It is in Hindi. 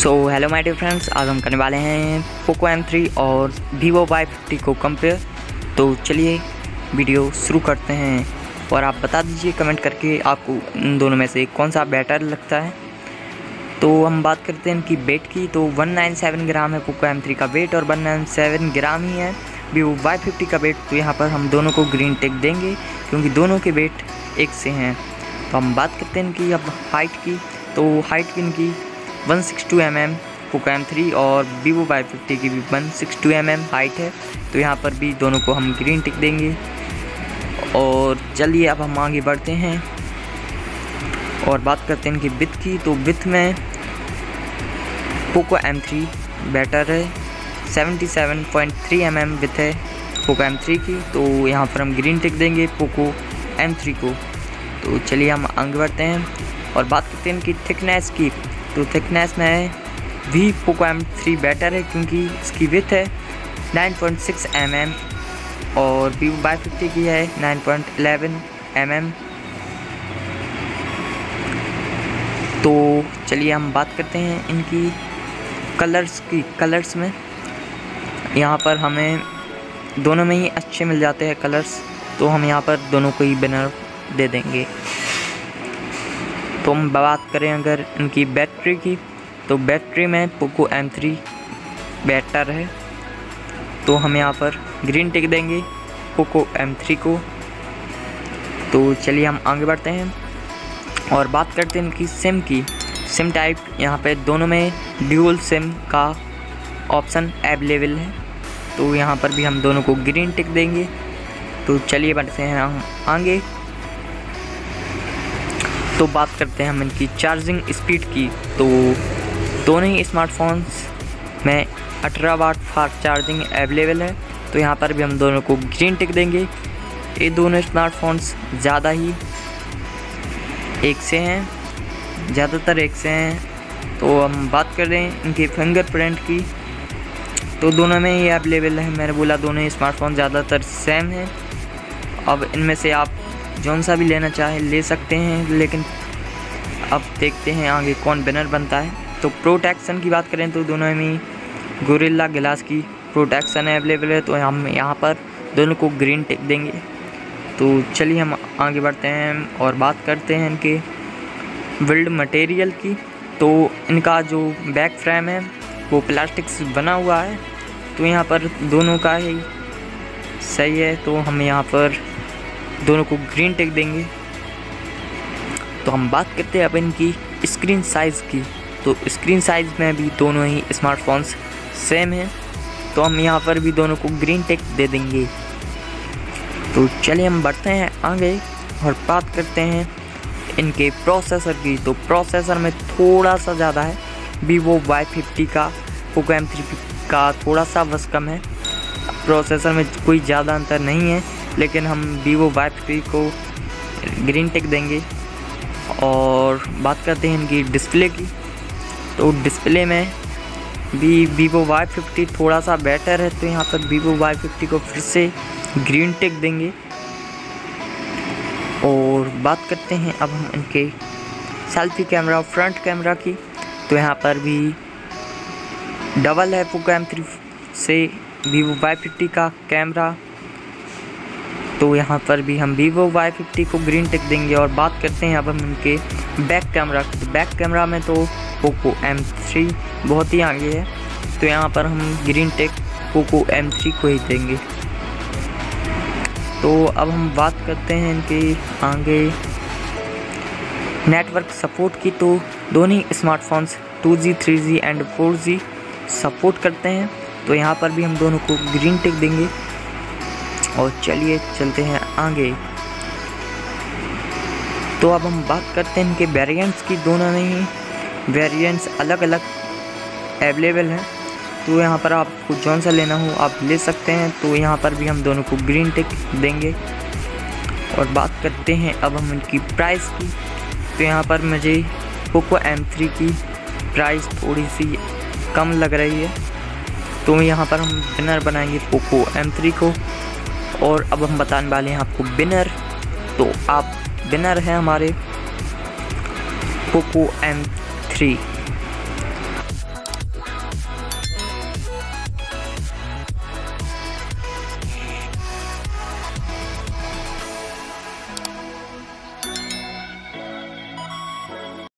हेलो माय डियर फ्रेंड्स, आज हम करने वाले हैं पोको M3 और Vivo Y50 को कंपेयर। तो चलिए वीडियो शुरू करते हैं और आप बता दीजिए कमेंट करके आपको इन दोनों में से कौन सा बेटर लगता है। तो हम बात करते हैं इनकी वेट की। तो 197 ग्राम है पोको M3 का वेट और 197 ग्राम ही है Vivo Y50 का वेट। तो यहाँ पर हम दोनों को ग्रीन टिक देंगे क्योंकि दोनों के वेट एक से हैं। तो हम बात करते हैं इनकी अब हाइट की। तो हाइट इनकी 162 mm पोको M3 और Vivo Y50 की भी 162 mm हाइट है। तो यहाँ पर भी दोनों को हम ग्रीन टिक देंगे। और चलिए अब हम आगे बढ़ते हैं और बात करते हैं इनकी विड्थ की। तो विड्थ में पोको M3 बेटर है, 77.3 mm विड्थ है पोको M3 की। तो यहाँ पर हम ग्रीन टिक देंगे पोको M3 को। तो चलिए हम आगे बढ़ते हैं और बात करते हैं इनकी थिकनेस की। तो थिकनेस में भी पोको M3 बेटर है क्योंकि इसकी विड्थ है 9.6 mm और Vivo Y50 की है 9.11 mm। तो चलिए हम बात करते हैं इनकी कलर्स की। कलर्स में यहाँ पर हमें दोनों में ही अच्छे मिल जाते हैं कलर्स, तो हम यहाँ पर दोनों को ही विनर दे देंगे। तो हम बात करें अगर इनकी बैटरी की, तो बैटरी में पोको M3 बेटर है। तो हम यहाँ पर ग्रीन टिक देंगे पोको M3 को। तो चलिए हम आगे बढ़ते हैं और बात करते हैं इनकी सिम की। सिम टाइप यहाँ पे दोनों में ड्यूल सिम का ऑप्शन अवेलेबल है। तो यहाँ पर भी हम दोनों को ग्रीन टिक देंगे। तो चलिए बढ़ते हैं हम आगे। तो बात करते हैं हम इनकी चार्जिंग स्पीड की। तो दोनों ही स्मार्टफोन्स में 18 वाट फास्ट चार्जिंग अवेलेबल है। तो यहाँ पर भी हम दोनों को ग्रीन टिक देंगे। ये दोनों स्मार्टफोन्स ज़्यादा ही एक से हैं, ज़्यादातर एक से हैं। तो हम बात कर रहे हैं इनके फिंगरप्रिंट की। तो दोनों में ही अवेलेबल है। मैंने बोला दोनों ही स्मार्टफोन ज़्यादातर सेम हैं। अब इनमें से आप जौन सा भी लेना चाहे ले सकते हैं, लेकिन अब देखते हैं आगे कौन विनर बनता है। तो प्रोटेक्शन की बात करें तो दोनों में गोरिल्ला ग्लास की प्रोटेक्शन अवेलेबल है। तो हम यहाँ पर दोनों को ग्रीन टिक देंगे। तो चलिए हम आगे बढ़ते हैं और बात करते हैं इनके बिल्ड मटेरियल की। तो इनका जो बैक फ्रेम है वो प्लास्टिक से बना हुआ है। तो यहाँ पर दोनों का ही सही है। तो हम यहाँ पर दोनों को ग्रीन टिक देंगे। तो हम बात करते हैं अब इनकी स्क्रीन साइज़ की। तो स्क्रीन साइज़ में भी दोनों ही स्मार्टफोन्स सेम हैं। तो हम यहाँ पर भी दोनों को ग्रीन टिक दे देंगे। तो चलिए हम बढ़ते हैं आगे और बात करते हैं इनके प्रोसेसर की। तो प्रोसेसर में थोड़ा सा ज़्यादा है Vivo Y50 का, पोको M3 का थोड़ा सा बस कम है। प्रोसेसर में कोई ज़्यादा अंतर नहीं है, लेकिन हम Vivo Y50 को ग्रीन टिक देंगे। और बात करते हैं इनकी डिस्प्ले की। तो डिस्प्ले में भी Vivo Y50 थोड़ा सा बेटर है। तो यहाँ पर Vivo Y50 को फिर से ग्रीन टिक देंगे। और बात करते हैं अब हम इनके सेल्फी कैमरा, फ्रंट कैमरा की। तो यहाँ पर भी डबल है पोको M3 से Vivo Y50 का कैमरा। तो यहाँ पर भी हम Vivo Y50 को ग्रीन टिक देंगे। और बात करते हैं अब हम इनके बैक कैमरा की। तो बैक कैमरा में तो पोको M3 बहुत ही आगे है। तो यहाँ पर हम ग्रीन टिक पोको M3 को ही देंगे। तो अब हम बात करते हैं इनके आगे नेटवर्क सपोर्ट की। तो दोनों ही smartphones 2G, 3G and 4G support करते हैं। तो यहाँ पर भी हम दोनों को ग्रीन टिक देंगे। और चलिए चलते हैं आगे। तो अब हम बात करते हैं इनके वेरिएंट्स की। दोनों में ही वेरिएंट्स अलग अलग अवेलेबल हैं। तो यहाँ पर आपको जौन सा लेना हो आप ले सकते हैं। तो यहाँ पर भी हम दोनों को ग्रीन टिक देंगे। और बात करते हैं अब हम इनकी प्राइस की। तो यहाँ पर मुझे पोको M3 की प्राइस थोड़ी सी कम लग रही है। तो यहाँ पर हम विनर बनाएंगे पोको M3 को। और अब हम बताने वाले हैं आपको विनर। तो आप विनर हैं हमारे पोको M3।